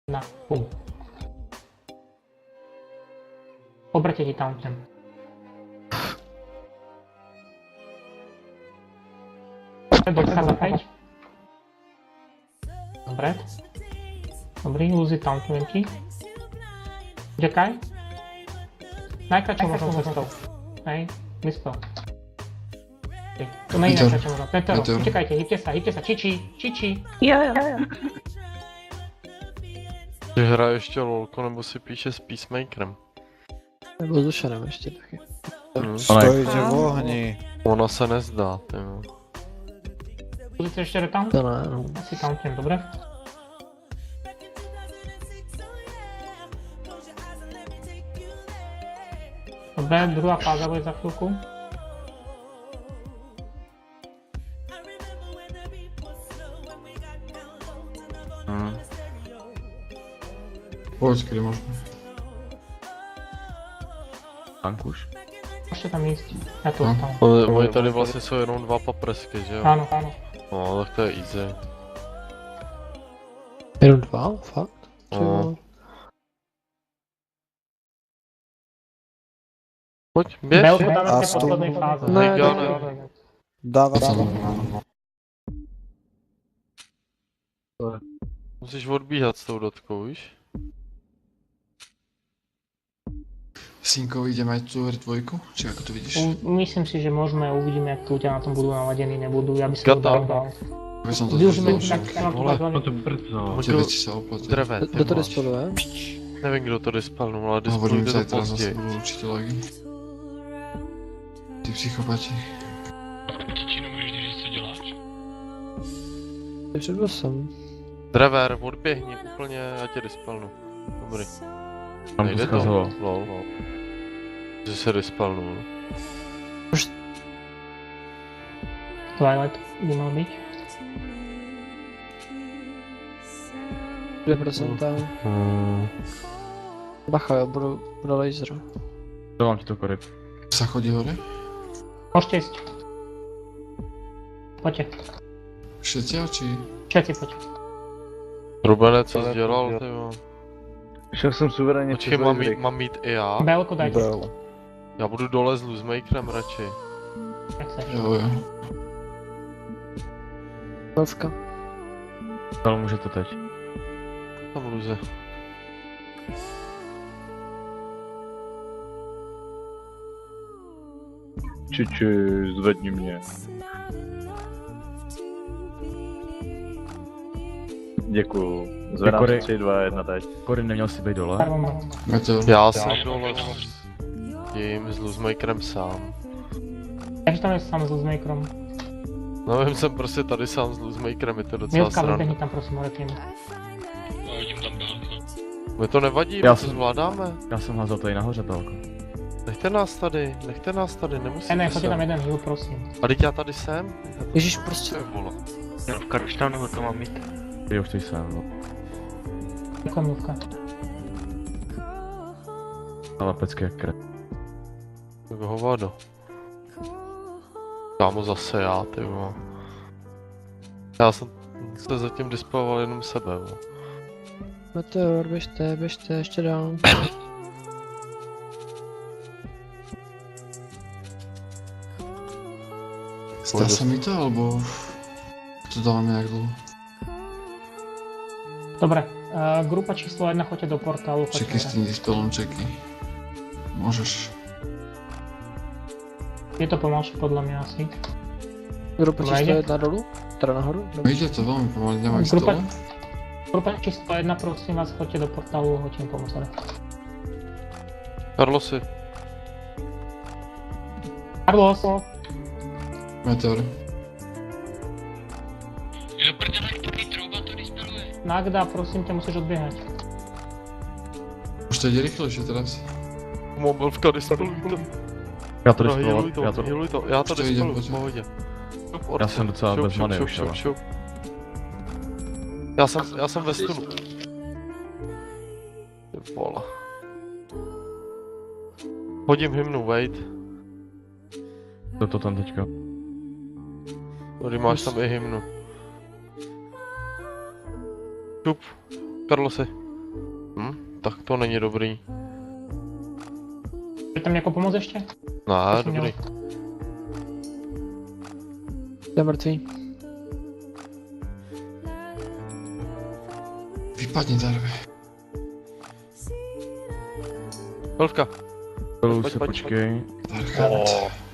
Na, pum. Obrate ti tauntem. Dočka za 5. Dobre. Dobrý, lúzi tauntujem ti. Čekaj. Najkračšou možnou cestou. Hej, vyspel. To není najkračšou možnou. Petero, čekajte, hýbte sa, čiči. Jo. Že hraje ještě lolko, nebo si píše s Peacemakerem. Nebo s Dušanem ještě taky. Stojíte v ohni. Ona se nezdá, ty no. Lúzite ešte retaunt? To ne, no. Asi tauntem, dobre. Dobre, druhá fáza bude za chvíľku. Pojď, kdy možno. Ankuš. Môžete tam ísť. Ja tu No. ostávam. Oni tady vlastně jsou jenom dva paprsky, že jo? Áno. No, tak to je easy. Jenom 2? Fakt? No. Pojď, běž. Belko dáme A v tej stop. poslednej fáze. Ne, Dává tam. Musíš odbíhat s tou dotkou, víš? Synko, ideme aj tu R2? Či ako to vidíš? Myslím si, že môžeme, uvidíme, jak ľudia na tom budú naladení, nebudú, ja by som Gata. to dal. Aby som to Využijeme zvedol, tak, však. na to Vole, tak To brzo. Tebe ti sa oplatí. Dreve, ty Kdo to máš. dispeluje? Nevím, kdo to dispelnul, ale Hovorím dispelujte to zajtra zase později. budú určite lagy. Ty psychopati. Je před bossem. Drever, odběhni úplně, já tě dispelnu. Dobrý. Tam to Nejde zkazilo. Lol. Že se dispelnul. Twilight by mal byť. 2%. Bacha, jo, budu laser. Dávám ti to koryt. Sa chodí hore? Môžete ísť. Poďte. Všetci, či? Všetci poďte. Rubenec, co jsi dělal, ty jo? Šel jsem suverénně Počkej, mám mít i já? Belko dajte. Já budu dole s Loosemakerem radši. Jak chceš. Jo. Belska. Ale můžete teď. Tam Luze. Čiči, zvedni mě. Děkuju. Zvedám Kory. se 3, 2, 1 teď. Kory, neměl si být dole? Karvon. Meteor. Já jsem dole s Loosemakerem sám. Takže tam je sám s Loosemakerom. Nevím, jsem prostě tady sám s Loosemakerem, je to docela Milka, vyběhni sranda. tam prosím, hore k němu. My to nevadí, Já my to jsem- zvládáme. Já jsem házel tady nahoře, Belko. Nechte nás tady, nemusíte Ne, choďte tam sem. jeden heal, prosím. A teď já tady jsem? Ježíš, prostě. Co je vole? V Karlštejnu to mám mít. Jo, už to jsem, no. Děkuji, Milka. Ale pecky jak kret. Tak hovado. Kámo, zase já, ty vole. Já jsem se zatím dispoval jenom sebe, vole. Meteor, běžte, ještě dál. Zdá sa mi to, alebo to dávame nejak dlho? Dobre, grupa číslo 1, choďte do portálu, Čeky s choďte. tým dispelom, čeky. Môžeš. Je to pomalšie podľa mňa asi. Grupa Dobra, číslo ide. 1 dolů? Teda nahoru? No ide to veľmi pomaly, ideme aj Grupa- dole. Grupa číslo 1, prosím vás, choďte do portálu, hoďte im pomôcť. Karlosi, Carlos, Meteor. Nagda, prosím tě, musíš odběhat. Už to ide rýchlejšie teraz. mobilka dispeluj to. Já to No, dispeloval, healuj to, já to... healuj to, já to Už to dispeluj, jdem, v pohodě. Šup, Já Orso, jsem docela šup, bez šup, many šup, už, šup, ale. šup. Já jsem ve stunu. Ty vole. Hodím hymnu, wait. To tam teďka. Tady máš tam i hymnu. Šup, Karlosi. Tak to není dobrý. Chcete mi jako pomoct ještě? Ne, jsem dobrý. Jde mrtvý. Vypadni, Darby. Velka. Chvíli Pojď, se pojď, počkej. Darchant. Oh.